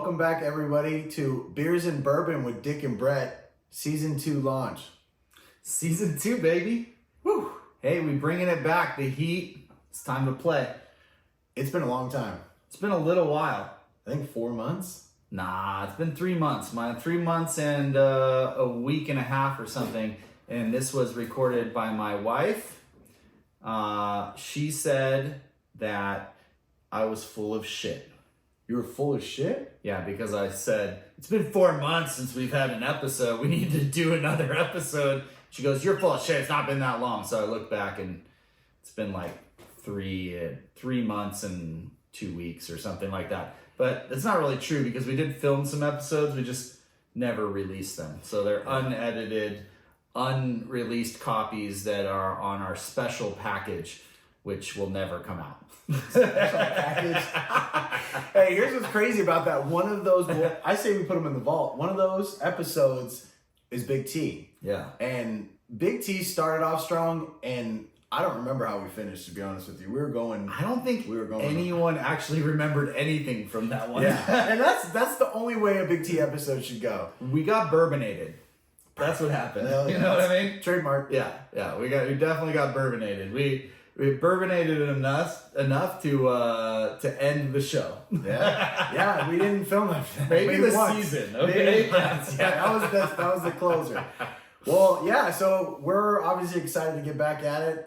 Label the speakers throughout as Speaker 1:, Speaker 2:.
Speaker 1: Welcome back, everybody, to Beers and Bourbon with Dick and Brett, Season 2 launch.
Speaker 2: Season 2, baby. Woo. Hey, we bringing it back. The heat. It's time to play.
Speaker 1: It's been a long time.
Speaker 2: It's been a little while.
Speaker 1: I think 4 months.
Speaker 2: Nah, it's been 3 months. 3 months and a week and a half or something. And this was recorded by my wife. She said that I was full of shit.
Speaker 1: You were full of shit?
Speaker 2: Yeah, because I said, it's been 4 months since we've had an episode. We need to do another episode. She goes, you're full of shit. It's not been that long. So I look back and it's been like three months and 2 weeks or something like that. But it's not really true because we did film some episodes. We just never released them. So they're unedited, unreleased copies that are on our special package, which will never come out.
Speaker 1: Special package. Hey, here's what's crazy about that. One of those, I say we put them in the vault. One of those episodes is Big T.
Speaker 2: Yeah.
Speaker 1: And Big T started off strong, and I don't remember how we finished, to be honest with you.
Speaker 2: I don't think anyone actually remembered anything from that one.
Speaker 1: Yeah. And that's the only way a Big T episode should go.
Speaker 2: We got bourbonated. That's what happened.
Speaker 1: Yeah.
Speaker 2: You know what I mean?
Speaker 1: Trademark.
Speaker 2: Yeah. We definitely got bourbonated. We bourbonated enough to end the show.
Speaker 1: Yeah, we didn't film it.
Speaker 2: Maybe the season. Okay.
Speaker 1: Yeah, that was the closer. Well, yeah, so we're obviously excited to get back at it.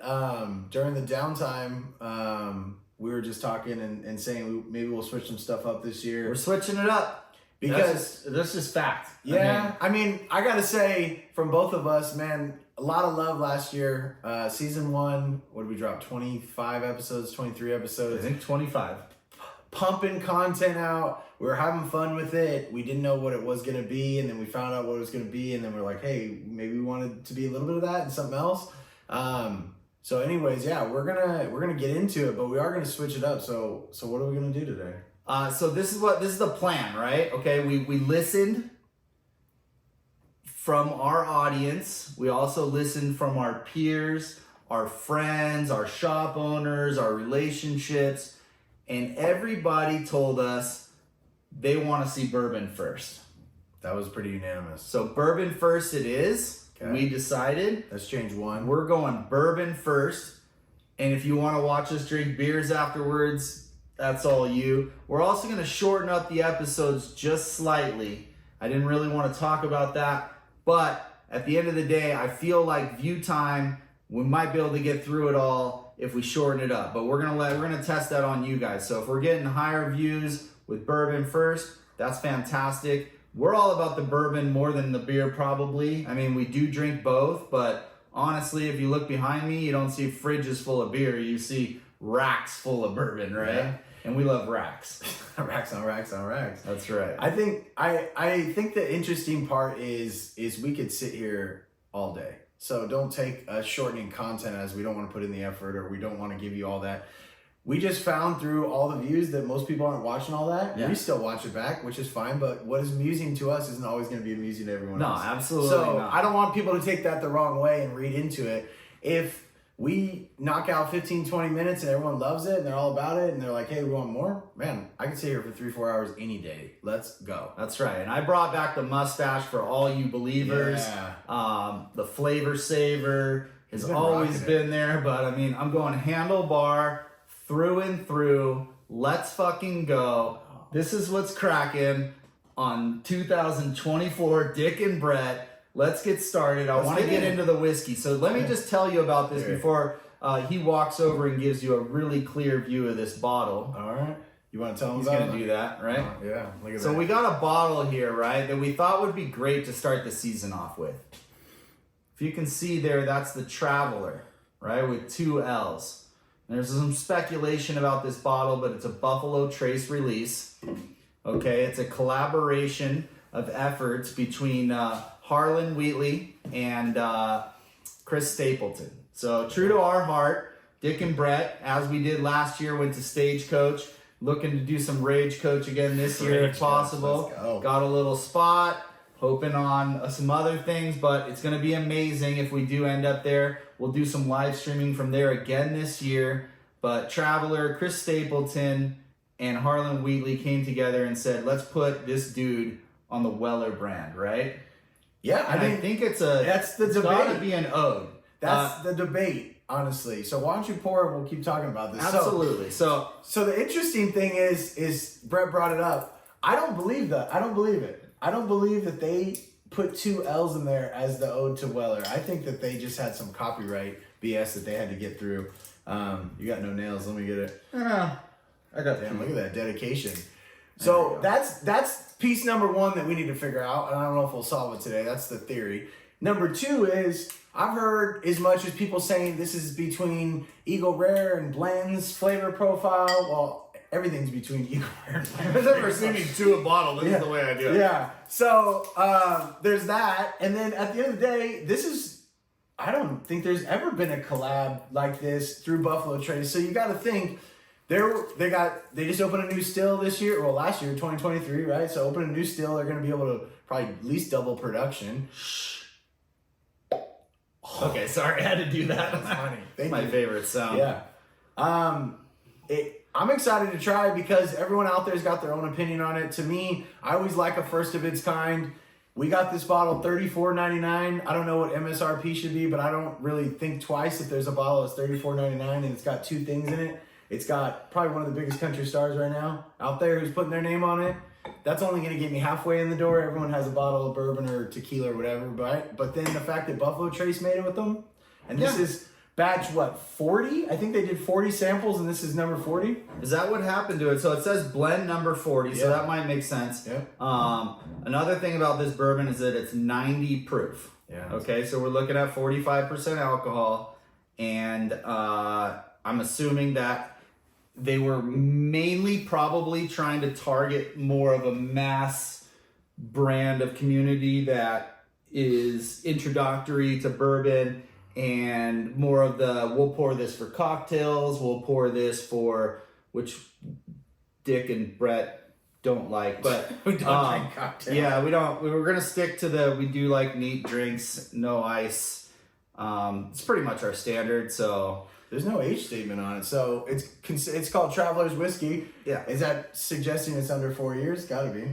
Speaker 1: During the downtime, we were just talking and saying maybe we'll switch some stuff up this year.
Speaker 2: We're switching it up.
Speaker 1: Because
Speaker 2: that's just fact.
Speaker 1: Yeah, I mean, I gotta say, from both of us, man, a lot of love last year. Season 1, what did we drop? 25 episodes, 23 episodes.
Speaker 2: I think 25.
Speaker 1: Pumping content out. We were having fun with it. We didn't know what it was gonna be, and then we found out what it was gonna be, and then we're like, hey, maybe we wanted to be a little bit of that and something else. So anyways, yeah, we're gonna get into it, but we are gonna switch it up. So what are we gonna do today?
Speaker 2: So this is the plan, right? Okay, we listened from our audience. We also listened from our peers, our friends, our shop owners, our relationships, and everybody told us they want to see bourbon first.
Speaker 1: That was pretty unanimous.
Speaker 2: So bourbon first it is.
Speaker 1: Okay.
Speaker 2: We decided.
Speaker 1: Let's change one.
Speaker 2: We're going bourbon first. And if you want to watch us drink beers afterwards, that's all you. We're also going to shorten up the episodes just slightly. I didn't really want to talk about that. But at the end of the day, I feel like view time, we might be able to get through it all if we shorten it up. But we're gonna test that on you guys. So if we're getting higher views with bourbon first, that's fantastic. We're all about the bourbon more than the beer probably. I mean, we do drink both, but honestly, if you look behind me, you don't see fridges full of beer. You see racks full of bourbon, right?
Speaker 1: Yeah.
Speaker 2: And we love racks.
Speaker 1: Racks on racks on racks.
Speaker 2: That's right.
Speaker 1: I think the interesting part is we could sit here all day. So don't take shortening content as we don't want to put in the effort or we don't want to give you all that. We just found through all the views that most people aren't watching all that. Yeah. We still watch it back, which is fine, but what is amusing to us isn't always going to be amusing to everyone else.
Speaker 2: No, absolutely
Speaker 1: so
Speaker 2: not.
Speaker 1: I don't want people to take that the wrong way and read into it. If we knock out 15, 20 minutes and everyone loves it and they're all about it and they're like, hey, we want more, man, I can sit here for 3-4 hours any day. Let's go.
Speaker 2: That's right. And I brought back the mustache for all you believers.
Speaker 1: Yeah.
Speaker 2: The flavor saver has always been there, but I mean, I'm going handlebar through and through. Let's fucking go. This is what's cracking on 2024 Dick and Brett. Let's get started. I want to get into the whiskey. So let me just tell you about this before he walks over and gives you a really clear view of this bottle.
Speaker 1: All right. You want to tell him
Speaker 2: He's
Speaker 1: about
Speaker 2: going to do that, right?
Speaker 1: Yeah. Look at that.
Speaker 2: So we got a bottle here, right, that we thought would be great to start the season off with. If you can see there, that's the Traveler, right, with 2 L's. There's some speculation about this bottle, but it's a Buffalo Trace release. Okay, it's a collaboration of efforts between Harlan Wheatley and Chris Stapleton. So true to our heart, Dick and Brett, as we did last year, went to Stagecoach, looking to do some Rage Coach again this year if possible. Got a little spot, hoping on some other things, but it's going to be amazing if we do end up there. We'll do some live streaming from there again this year. But Traveler, Chris Stapleton, and Harlan Wheatley came together and said, let's put this dude on the Weller brand, right?
Speaker 1: Yeah,
Speaker 2: I think it's
Speaker 1: that's the
Speaker 2: it's gotta
Speaker 1: debate.
Speaker 2: be an ode.
Speaker 1: That's the debate, honestly. So why don't you pour it? We'll keep talking about this.
Speaker 2: Absolutely. So
Speaker 1: the interesting thing is Brett brought it up. I don't believe that. I don't believe it. I don't believe that they put 2 L's in there as the ode to Weller. I think that they just had some copyright BS that they had to get through. You got no nails. Let me get it.
Speaker 2: I got
Speaker 1: Damn, look at that dedication. So that's piece number 1 that we need to figure out, and I don't know if we'll solve it today. That's the theory. Number 2 is I've heard as much as people saying this is between Eagle Rare and Blend's flavor profile. Well, everything's between Eagle Rare and Blend's.
Speaker 2: I've never seen me do a bottle. This is the way I do it.
Speaker 1: Yeah. So there's that, and then at the end of the day, this is. I don't think there's ever been a collab like this through Buffalo Trace. So you got to think. They just opened a new still this year. Well, last year, 2023, right? So open a new still. They're going to be able to probably at least double production.
Speaker 2: Okay, sorry, I had to do that.
Speaker 1: That's funny.
Speaker 2: It's my favorite sound.
Speaker 1: Yeah. I'm excited to try because everyone out there's got their own opinion on it. To me, I always like a first of its kind. We got this bottle $34.99. I don't know what MSRP should be, but I don't really think twice if there's a bottle that's $34.99 and it's got 2 things in it. It's got probably one of the biggest country stars right now out there who's putting their name on it. That's only going to get me halfway in the door. Everyone has a bottle of bourbon or tequila or whatever, but then the fact that Buffalo Trace made it with them, and this is batch, 40? I think they did 40 samples, and this is number 40.
Speaker 2: Is that what happened to it? So it says blend number 40, so that might make sense.
Speaker 1: Yeah.
Speaker 2: Another thing about this bourbon is that it's 90 proof.
Speaker 1: Yeah.
Speaker 2: Okay, so we're looking at 45% alcohol, and I'm assuming that they were mainly probably trying to target more of a mass brand of community that is introductory to bourbon and more of the, we'll pour this for cocktails, we'll pour this for, which Dick and Brett don't like, but
Speaker 1: We don't drink cocktails.
Speaker 2: yeah, we don't, we were going to stick to we do like neat drinks, no ice. It's pretty much our standard, so.
Speaker 1: There's no age statement on it, so it's called Traveler's Whiskey.
Speaker 2: Yeah.
Speaker 1: Is that suggesting it's under 4 years? Gotta be.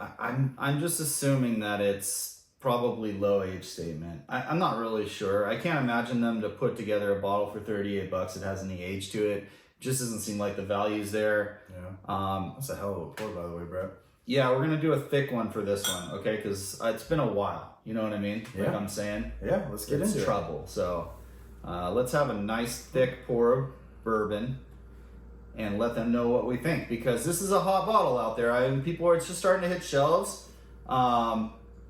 Speaker 2: I'm just assuming that it's probably low age statement. I'm not really sure. I can't imagine them to put together a bottle for $38 that has any age to it. Just doesn't seem like the value's there.
Speaker 1: Yeah. That's a hell of a pour, by the way, Brett.
Speaker 2: Yeah, we're gonna do a thick one for this one, okay? Because it's been a while. You know what I mean? Like
Speaker 1: Yeah.
Speaker 2: I'm saying.
Speaker 1: Yeah, let's get
Speaker 2: It's
Speaker 1: into
Speaker 2: trouble. So let's have a nice thick pour of bourbon and let them know what we think, because this is a hot bottle out there. It's just starting to hit shelves.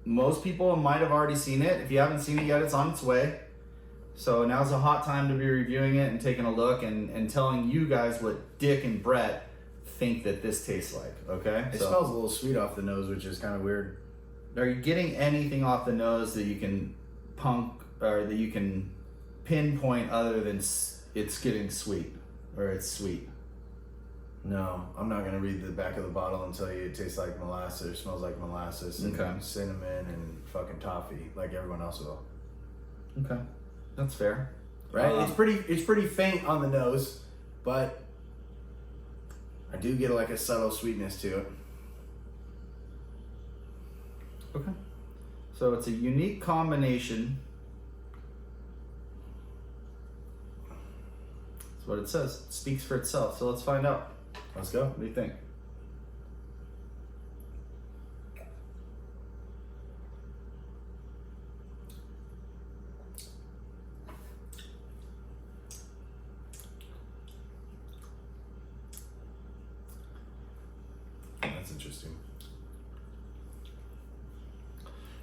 Speaker 2: Most people might have already seen it. If you haven't seen it yet, it's on its way. So now's a hot time to be reviewing it and taking a look and telling you guys what Dick and Brett think that this tastes like, okay?
Speaker 1: It smells a little sweet off the nose, which is kind of weird.
Speaker 2: Are you getting anything off the nose that you can pinpoint other than it's getting sweet or it's sweet?
Speaker 1: No, I'm not gonna read the back of the bottle and tell you it tastes like molasses or smells like molasses and
Speaker 2: Okay.
Speaker 1: cinnamon and fucking toffee like everyone else will.
Speaker 2: Okay, that's fair.
Speaker 1: Right? It's pretty faint on the nose, but I do get like a subtle sweetness to it.
Speaker 2: Okay. So it's a unique combination. That's what it says. It speaks for itself. So let's find out.
Speaker 1: Let's go.
Speaker 2: What do you think?
Speaker 1: That's interesting.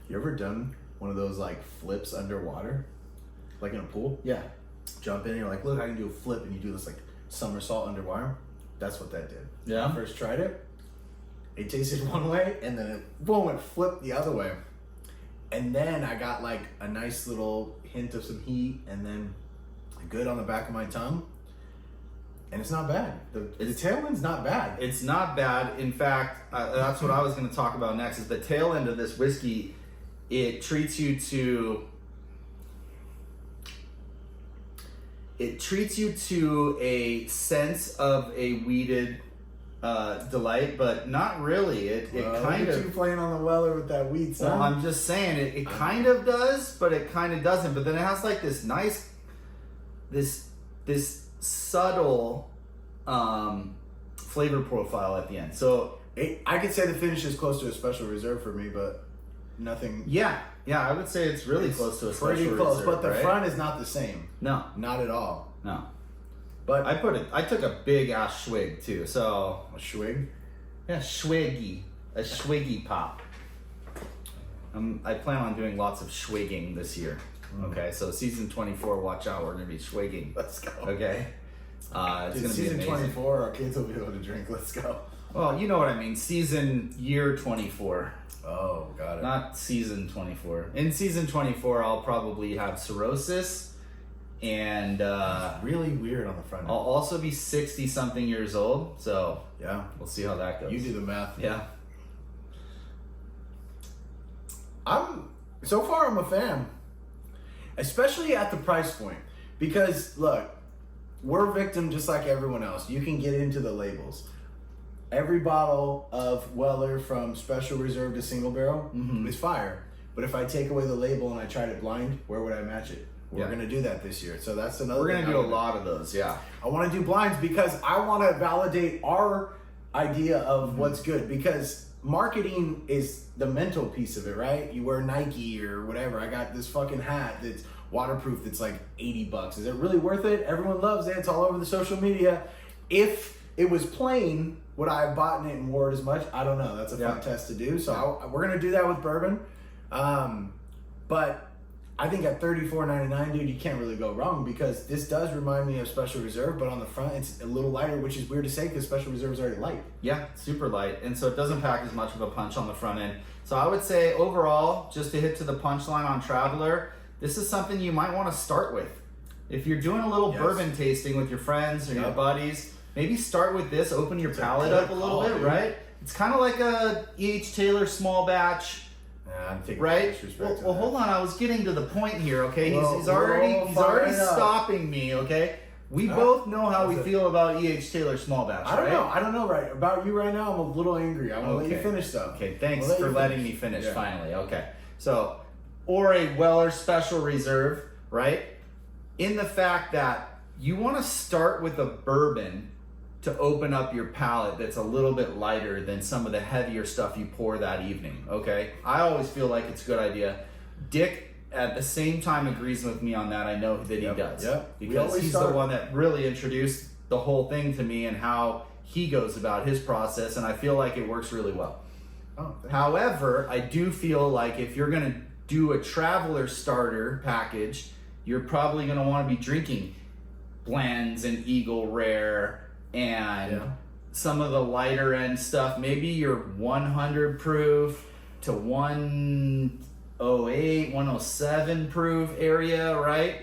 Speaker 1: You ever done one of those like flips underwater? Like in a pool?
Speaker 2: Yeah.
Speaker 1: Jump in, you're like, look, I can do a flip, and you do this like somersault underwater. That's what that did. When I
Speaker 2: Yeah.
Speaker 1: first tried it, it tasted one way, and then it boom, it flipped the other way. And then I got like a nice little hint of some heat, and then good on the back of my tongue. And it's not bad. The tail end's not bad.
Speaker 2: It's not bad. In fact, that's what I was going to talk about next. Is the tail end of this whiskey? It treats you to a sense of a weeded delight, but not really. It kind
Speaker 1: look at
Speaker 2: of.
Speaker 1: you playing on the Weller with that wheat, son.
Speaker 2: Well, I'm just saying it kind of does, but it kind of doesn't. But then it has like this nice, this subtle flavor profile at the end. So
Speaker 1: I could say the finish is close to a special reserve for me, but nothing.
Speaker 2: yeah, I would say it's really close to a special
Speaker 1: Pretty close,
Speaker 2: reserve,
Speaker 1: but the
Speaker 2: right?
Speaker 1: front is not the same.
Speaker 2: No,
Speaker 1: Not at all.
Speaker 2: no.
Speaker 1: But
Speaker 2: I took a big ass swig too. So
Speaker 1: a swig.
Speaker 2: yeah, swiggy, a swiggy pop. I plan on doing lots of swigging this year. Okay, so season 24, watch out, we're gonna be swigging.
Speaker 1: Let's go.
Speaker 2: Okay, it's gonna be
Speaker 1: season
Speaker 2: amazing.
Speaker 1: 24, our kids will be able to drink. Let's go.
Speaker 2: Well, you know what I mean. Year 24,
Speaker 1: Oh, got it.
Speaker 2: not season 24. In season 24, I'll probably have cirrhosis, and
Speaker 1: Really weird on the front end.
Speaker 2: I'll also be 60 something years old. So
Speaker 1: Yeah.
Speaker 2: we'll see how that goes.
Speaker 1: You do the math.
Speaker 2: Yeah.
Speaker 1: So far I'm a fan. Especially at the price point. Because look, we're victim just like everyone else. You can get into the labels. Every bottle of Weller from special reserve to single barrel is fire. But if I take away the label and I tried it blind, where would I match it? We're
Speaker 2: Yeah.
Speaker 1: gonna do that this year. So that's another
Speaker 2: We're
Speaker 1: thing
Speaker 2: gonna do a
Speaker 1: I'm
Speaker 2: lot of those. Yeah.
Speaker 1: I want to do blinds because I want to validate our idea of what's good, because marketing is the mental piece of it, right? You wear Nike or whatever. I got this fucking hat that's waterproof that's like $80. Is it really worth it? Everyone loves it. It's all over the social media. If it was plain, would I have bought it and wore it as much? I don't know. That's a fun test to do. So we're going to do that with bourbon. But I think at $34.99, dude, you can't really go wrong, because this does remind me of Special Reserve, but on the front it's a little lighter, which is weird to say because Special Reserve is already light.
Speaker 2: Yeah, super light, and so it doesn't pack as much of a punch on the front end. So I would say overall, just to hit to the punchline on Traveler, this is something you might want to start with. If you're doing a little
Speaker 1: Yes.
Speaker 2: bourbon tasting with your friends or your buddies, maybe start with this, open your palate
Speaker 1: good
Speaker 2: up a little
Speaker 1: call,
Speaker 2: bit,
Speaker 1: dude.
Speaker 2: right? It's kind of like a E.H. Taylor small batch.
Speaker 1: Nah, I'm taking
Speaker 2: Right?
Speaker 1: disrespect to
Speaker 2: Well,
Speaker 1: that.
Speaker 2: hold on. I was getting to the point here. Okay,
Speaker 1: Well,
Speaker 2: he's already
Speaker 1: we'll find out.
Speaker 2: stopping me. Okay, we
Speaker 1: Huh?
Speaker 2: both know how we
Speaker 1: How's it?
Speaker 2: feel about E.H. Taylor small batch.
Speaker 1: I don't
Speaker 2: right?
Speaker 1: know. I don't know right about you right now. I'm a little angry. I want to let you
Speaker 2: Okay.
Speaker 1: finish though.
Speaker 2: Okay, thanks
Speaker 1: I'll let
Speaker 2: for
Speaker 1: you
Speaker 2: letting
Speaker 1: finish.
Speaker 2: me finish
Speaker 1: Yeah.
Speaker 2: finally. Okay, so or a Weller Special Reserve, right? In the fact that you want to start with a bourbon to open up your palate that's a little bit lighter than some of the heavier stuff you pour that evening, okay? I always feel like it's a good idea. Dick, at the same time, agrees with me on that. I know that he does.
Speaker 1: Yep. We
Speaker 2: Because
Speaker 1: always
Speaker 2: he's
Speaker 1: start-
Speaker 2: the one that really introduced the whole thing to me and how he goes about his process, and I feel like it works really well.
Speaker 1: Oh, thank
Speaker 2: However, I do feel like if you're going to do a Traveler starter package, you're probably going to want to be drinking blends and Eagle Rare and
Speaker 1: Yeah.
Speaker 2: some of the lighter end stuff. Maybe your 100 proof to 108, 107 proof area, right?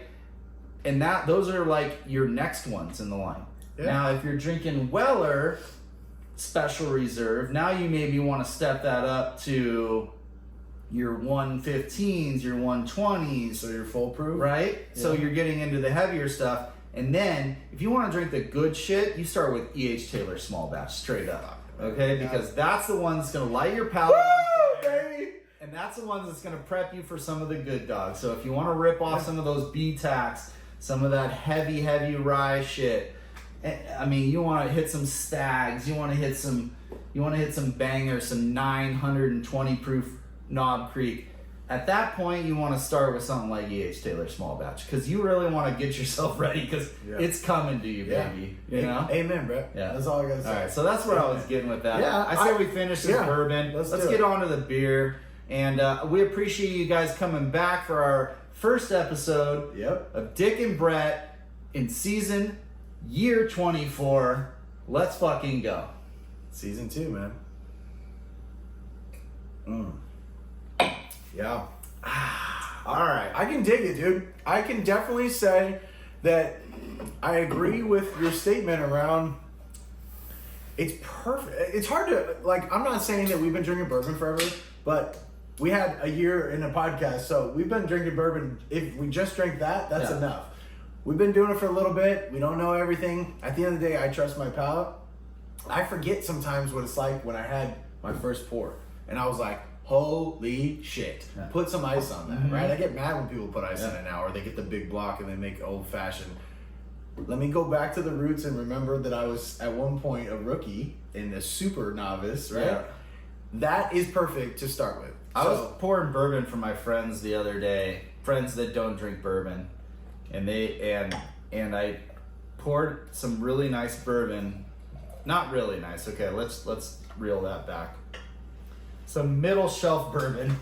Speaker 2: And those are like your next ones in the line.
Speaker 1: Yeah.
Speaker 2: Now, if you're drinking Weller Special Reserve, now you maybe want to step that up to your 115s, your 120s,
Speaker 1: So you're foolproof,
Speaker 2: right? So
Speaker 1: Yeah.
Speaker 2: you're getting into the heavier stuff. And then, if you want to drink the good shit, you start with E.H. Taylor small batch, straight up. Okay? Because that's the one that's going to light your palate.
Speaker 1: Woo, baby!
Speaker 2: And that's the ones that's going to prep you for some of the good dogs. So if you want to rip off some of those B-Tacs, some of that heavy rye shit, I mean, you want to hit some Stags, you want to hit some bangers, some 920 proof Knob Creek. At that point, you want to start with something like E.H. Taylor small batch, because you really want to get yourself ready, because
Speaker 1: Yeah.
Speaker 2: it's coming to you,
Speaker 1: Yeah.
Speaker 2: baby. You know?
Speaker 1: Amen, bro.
Speaker 2: Yeah.
Speaker 1: That's all I gotta say.
Speaker 2: All right, so that's what I was getting with that.
Speaker 1: Yeah,
Speaker 2: I say we finish this
Speaker 1: yeah,
Speaker 2: bourbon.
Speaker 1: let's
Speaker 2: Let's
Speaker 1: do
Speaker 2: get
Speaker 1: it.
Speaker 2: on to the beer. And we appreciate you guys coming back for our first episode
Speaker 1: Yep.
Speaker 2: of Dick and Brett in season year 24. Let's fucking go.
Speaker 1: Season 2, man. Yeah.
Speaker 2: All right.
Speaker 1: I can dig it, dude. I can definitely say that I agree with your statement around it's perfect. It's hard to, like, I'm not saying that we've been drinking bourbon forever, but we had a year in a podcast, so we've been drinking bourbon. If we just drink that, that's
Speaker 2: Yeah.
Speaker 1: enough. We've been doing it for a little bit. We don't know everything. At the end of the day, I trust my palate. I forget sometimes what it's like when I had my first pour, and I was like, holy shit.
Speaker 2: Yeah.
Speaker 1: Put some ice on that,
Speaker 2: Mm-hmm.
Speaker 1: right? I get mad when people put ice in
Speaker 2: Yeah.
Speaker 1: it now, or they get the big block and they make old fashioned. Let me go back to the roots and remember that I was at one point a rookie and a super novice, right?
Speaker 2: Yeah.
Speaker 1: That is perfect to start with.
Speaker 2: I was pouring bourbon for my friends the other day, friends that don't drink bourbon, and I poured some really nice bourbon. Not really nice. Okay, let's reel that back. Some middle shelf bourbon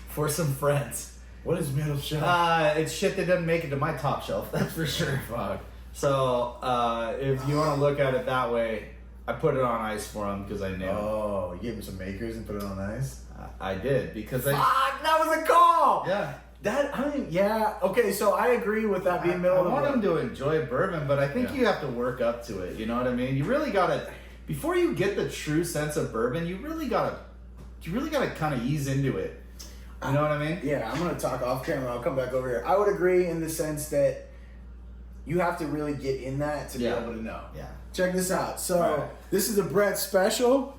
Speaker 2: for some friends.
Speaker 1: What is middle shelf?
Speaker 2: It's shit that doesn't make it to my top shelf, that's for sure.
Speaker 1: Fuck.
Speaker 2: So if you want to look at it that way, I put it on ice for them because I knew.
Speaker 1: Oh, you gave him some makers and put it on ice?
Speaker 2: I did because
Speaker 1: Fuck, that was a call!
Speaker 2: yeah.
Speaker 1: Okay, so I agree with that being middle
Speaker 2: I
Speaker 1: of the
Speaker 2: want
Speaker 1: road.
Speaker 2: them to enjoy bourbon, but I think
Speaker 1: Yeah.
Speaker 2: you have to work up to it. You know what I mean? You really gotta, before you get the true sense of bourbon, you really gotta kind of ease into it. You know what I mean?
Speaker 1: Yeah, I'm gonna talk off camera. I'll come back over here. I would agree in the sense that you have to really get in that to
Speaker 2: Yeah.
Speaker 1: be able to know.
Speaker 2: Yeah.
Speaker 1: Check this out. So
Speaker 2: Right.
Speaker 1: this is a Brett special.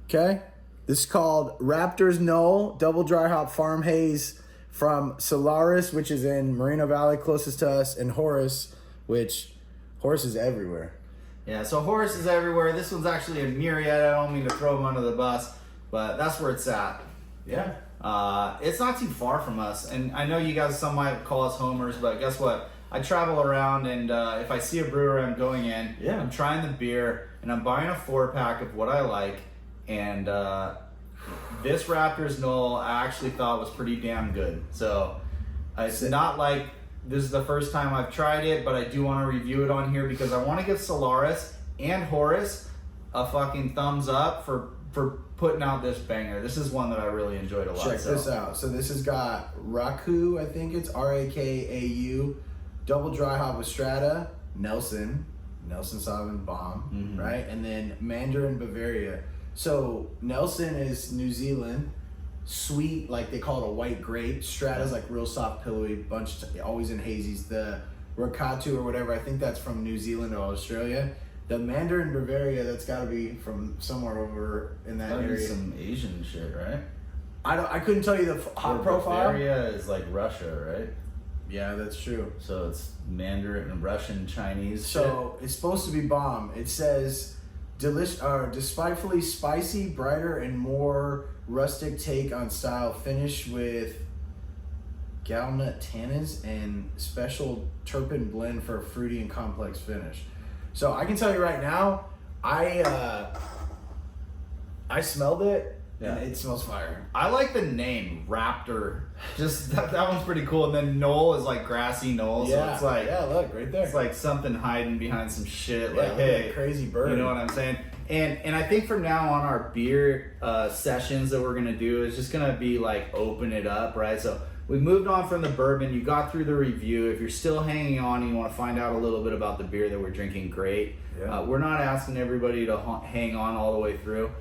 Speaker 1: Okay, this is called Raptors Knoll Double Dry Hop Farm Haze from Solaris, which is in Moreno Valley, closest to us, and Horace, which Horace is everywhere.
Speaker 2: Yeah. So Horace is everywhere. This one's actually in Myriad. I don't mean to throw them under the bus, but that's where it's at.
Speaker 1: Yeah.
Speaker 2: It's not too far from us, and I know you guys, some might call us homers, but guess what? I travel around, and if I see a brewery I'm going in,
Speaker 1: Yeah.
Speaker 2: I'm trying the beer, and I'm buying a 4-pack of what I like, and this Raptors Knoll I actually thought was pretty damn good. So it's not like this is the first time I've tried it, but I do want to review it on here because I want to give Solaris and Horace a fucking thumbs up for putting out this banger. This is one that I really enjoyed a lot.
Speaker 1: Check this out. So this has got Raku, I think it's Rakau, double dry hop with Strata, Nelson Sauvin Bomb, right? And then Mandarin Bavaria. So Nelson is New Zealand, sweet, like they call it a white grape. Strata's like real soft, pillowy, bunch, always in hazies. The Rakatu or whatever, I think that's from New Zealand or Australia. The Mandarin Bavaria, that's got to be from somewhere over in that
Speaker 2: That'd be
Speaker 1: area.
Speaker 2: some Asian shit, right?
Speaker 1: I couldn't tell you the hot
Speaker 2: Or
Speaker 1: profile.
Speaker 2: Bavaria is like Russia, right?
Speaker 1: Yeah, that's true.
Speaker 2: So it's Mandarin and Russian, Chinese.
Speaker 1: So it's supposed to be bomb. It says despitefully spicy, brighter, and more rustic take on style. Finish with galnut tannins and special terpene blend for a fruity and complex finish. So I can tell you right now, I smelled it
Speaker 2: Yeah.
Speaker 1: and it smells fire.
Speaker 2: I like the name Raptor. Just that one's pretty cool. And then Knoll is like grassy knoll, so it's like
Speaker 1: look right there.
Speaker 2: it's like something hiding behind some shit.
Speaker 1: Yeah,
Speaker 2: Like,
Speaker 1: look at
Speaker 2: hey,
Speaker 1: that crazy bird.
Speaker 2: you know what I'm saying? And I think from now on, our beer sessions that we're gonna do is just gonna be like open it up, right? So we moved on from the bourbon. You got through the review. If you're still hanging on and you want to find out a little bit about the beer that we're drinking, great.
Speaker 1: Yeah.
Speaker 2: We're not asking everybody to hang on all the way through.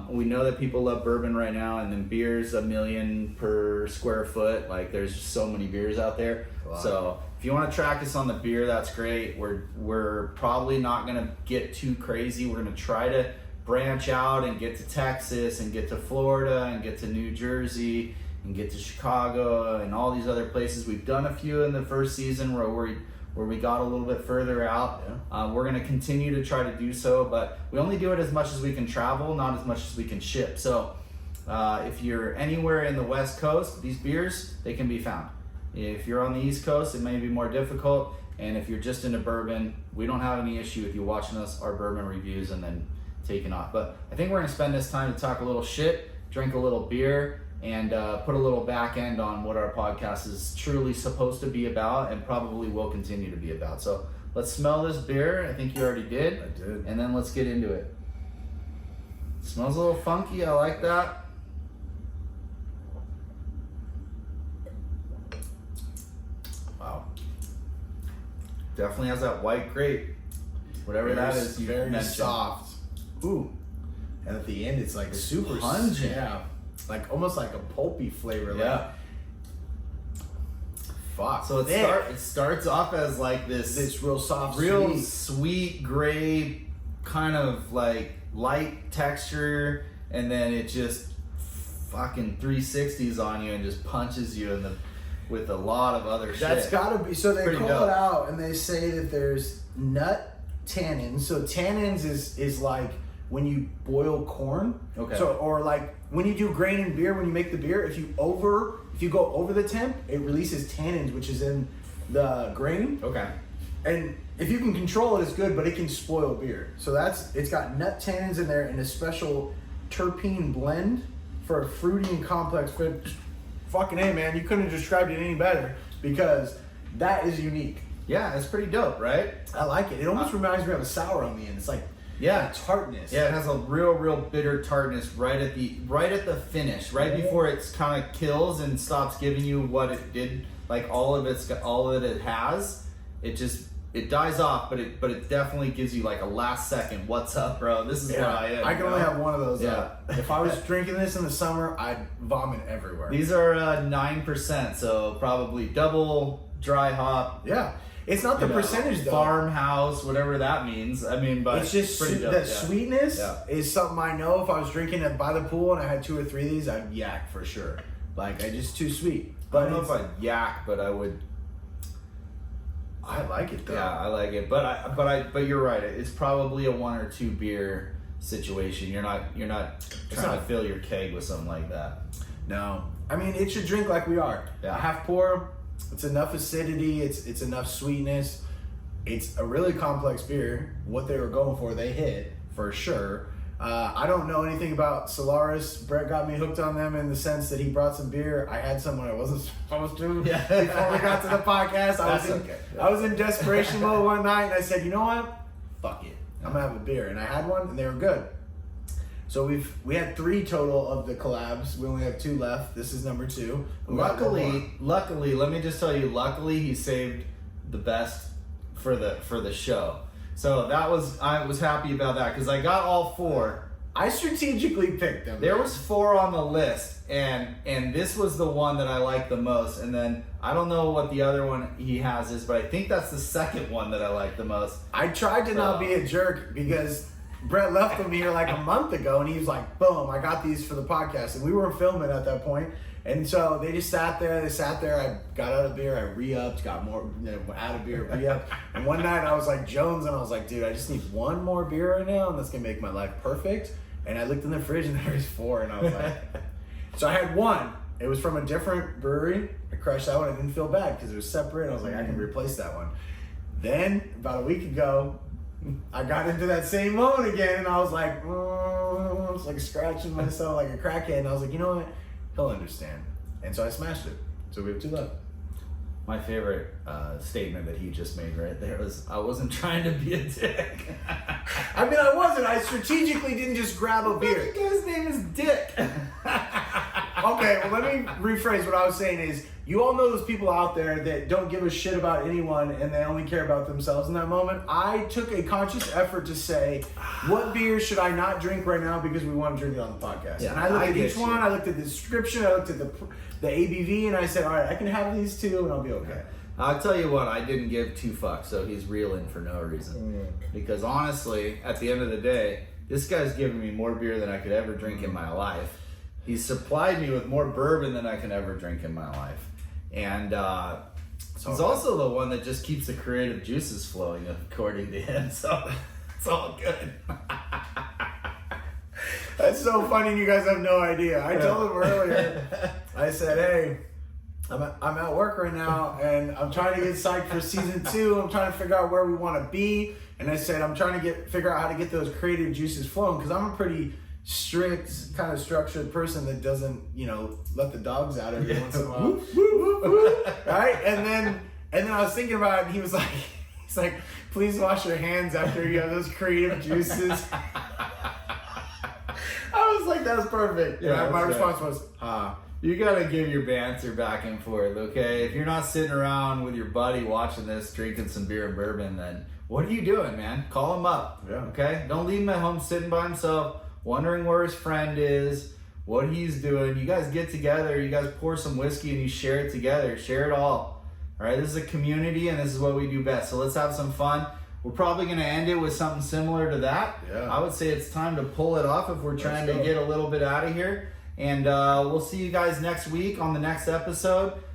Speaker 2: We know that people love bourbon right now, and then beer's $1 million per square foot. Like, there's just so many beers out there.
Speaker 1: Wow.
Speaker 2: So if you want to track us on the beer, that's great. We're probably not gonna get too crazy. We're gonna try to branch out and get to Texas and get to Florida and get to New Jersey and get to Chicago and all these other places. We've done a few in the first season where we got a little bit further out.
Speaker 1: Yeah.
Speaker 2: We're going to continue to try to do so, but we only do it as much as we can travel, not as much as we can ship. So if you're anywhere in the West Coast, these beers, they can be found. If you're on the East Coast, it may be more difficult. And if you're just into bourbon, we don't have any issue with you watching our bourbon reviews and then taking off. But I think we're going to spend this time to talk a little shit, drink a little beer, and put a little back end on what our podcast is truly supposed to be about and probably will continue to be about. So let's smell this beer. I think you already did.
Speaker 1: I did.
Speaker 2: And then let's get into it. Smells a little funky. I like that. Wow. Definitely has that white grape. Whatever that is you
Speaker 1: very
Speaker 2: mentioned.
Speaker 1: soft.
Speaker 2: Ooh.
Speaker 1: And at the end, it's like super
Speaker 2: pungent.
Speaker 1: Yeah, like almost like a pulpy flavor.
Speaker 2: Yeah.
Speaker 1: Like, fuck.
Speaker 2: So
Speaker 1: thick.
Speaker 2: it starts off as like
Speaker 1: This real soft,
Speaker 2: real
Speaker 1: sweet.
Speaker 2: sweet grape kind of like light texture, and then it just fucking 360s on you and just punches you in the with a lot of other shit.
Speaker 1: That's gotta be. So they
Speaker 2: Pretty
Speaker 1: call
Speaker 2: dope.
Speaker 1: it out and they say that there's nut tannins. So tannins is like when you boil corn.
Speaker 2: Okay.
Speaker 1: So or like when you do grain and beer, when you make the beer, if you go over the temp, it releases tannins, which is in the grain.
Speaker 2: Okay.
Speaker 1: And if you can control it, it's good, but it can spoil beer. So it's got nut tannins in there and a special terpene blend for a fruity and complex flavor. Fucking A, man, you couldn't have described it any better because that is unique.
Speaker 2: Yeah, it's pretty dope, right?
Speaker 1: I like it. It almost reminds me of a sour on the end. It's like
Speaker 2: Yeah.
Speaker 1: tartness.
Speaker 2: Yeah, it has a real bitter tartness right at the finish, right before it's kind of kills and stops giving you what it did, like all that it has. It dies off, but it definitely gives you like a last second. What's up, bro? This is what I am.
Speaker 1: I can only have one of those.
Speaker 2: Yeah.
Speaker 1: If I was drinking this in the summer, I'd vomit everywhere.
Speaker 2: These are 9%, so probably double dry hop.
Speaker 1: Yeah. It's not the percentage though.
Speaker 2: Farmhouse, whatever that means. I mean, but
Speaker 1: It's just
Speaker 2: pretty dope.
Speaker 1: the
Speaker 2: Yeah.
Speaker 1: sweetness
Speaker 2: Yeah.
Speaker 1: is something I know. If I was drinking it by the pool and I had 2 or 3 of these, I'd yak for sure. Like I just too sweet.
Speaker 2: I
Speaker 1: But
Speaker 2: don't know if I'd yak, but I would.
Speaker 1: I like it though.
Speaker 2: Yeah, I like it, but you're right. It's probably a 1 or 2 beer situation. You're not trying to fill your keg with something like that.
Speaker 1: No, I mean it's your drink like we are.
Speaker 2: Yeah.
Speaker 1: A half pour. It's enough acidity. It's enough sweetness. It's a really complex beer. What they were going for, they hit for sure. I don't know anything about Solaris. Brett got me hooked on them in the sense that he brought some beer. I had some when I wasn't supposed to.
Speaker 2: Yeah.
Speaker 1: Before we got to the podcast,
Speaker 2: That's okay.
Speaker 1: I was in desperation mode one night, and I said, you know what? Fuck it. I'm gonna have a beer, and I had one, and they were good. So we had 3 total of the collabs. We only have 2 left. This is number 2. We got one more.
Speaker 2: Luckily, let me just tell you. Luckily, he saved the best for the show. So I was happy about that because I got all 4.
Speaker 1: I strategically picked them.
Speaker 2: There was 4 on the list, and this was the one that I liked the most. And then I don't know what the other one he has is, but I think that's the second one that I like the most.
Speaker 1: I tried to not be a jerk because Brett left them here like a month ago, and he was like, "Boom! I got these for the podcast," and we weren't filming at that point. And so they just sat there. I got out of beer. I re-upped, got more out of beer, re-upped. And one night I was like Jones, and I was like, dude, I just need 1 more beer right now, and that's gonna make my life perfect. And I looked in the fridge, and there was 4, and I was like, so I had 1. It was from a different brewery. I crushed that one. I didn't feel bad because it was separate. I was like, I can replace that one. Then about a week ago, I got into that same mode again, and I was like, I was like scratching myself like a crackhead, and I was like, you know what? He'll understand. And so I smashed it. So we have 2 left.
Speaker 2: My favorite statement that he just made right there was, I wasn't trying to be a dick.
Speaker 1: I mean, I wasn't. I strategically didn't just grab a beer.
Speaker 2: The guy's name is Dick.
Speaker 1: Okay, well, let me rephrase what I was saying is, you all know those people out there that don't give a shit about anyone and they only care about themselves in that moment. I took a conscious effort to say, what beer should I not drink right now because we want to drink it on the podcast?
Speaker 2: Yeah,
Speaker 1: and I looked
Speaker 2: I
Speaker 1: at
Speaker 2: get
Speaker 1: each
Speaker 2: you.
Speaker 1: one, I looked at the description, I looked at the ABV, and I said, all right, I can have these 2 and I'll be okay.
Speaker 2: I'll tell you what, I didn't give 2 fucks, so he's reeling for no reason. Because honestly, at the end of the day, this guy's giving me more beer than I could ever drink in my life. He's supplied me with more bourbon than I can ever drink in my life. And he's also the one that just keeps the creative juices flowing, according to him. So it's all good.
Speaker 1: That's so funny, and you guys have no idea. I told him earlier, I said, hey, I'm at work right now, and I'm trying to get psyched for season 2. I'm trying to figure out where we want to be. And I said, I'm trying to figure out how to get those creative juices flowing, because I'm a pretty strict, kind of structured person that doesn't, let the dogs out every once in a while. Right? And then I was thinking about it, and he's like, please wash your hands after you have those creative juices. I was like, that's perfect.
Speaker 2: Yeah,
Speaker 1: My
Speaker 2: that's
Speaker 1: response was,
Speaker 2: You gotta give your banter back and forth, okay? If you're not sitting around with your buddy watching this, drinking some beer and bourbon, then what are you doing, man? Call him up,
Speaker 1: Yeah.
Speaker 2: okay? Don't leave him at home sitting by himself, wondering where his friend is, what he's doing. You guys get together, you guys pour some whiskey and you share it together. Share it all right? This is a community and this is what we do best. So let's have some fun. we're probably going to end it with something similar to that.
Speaker 1: Yeah.
Speaker 2: I would say it's time to pull it off if we're trying to
Speaker 1: go.
Speaker 2: get a little bit out of here. And we'll see you guys next week on the next episode.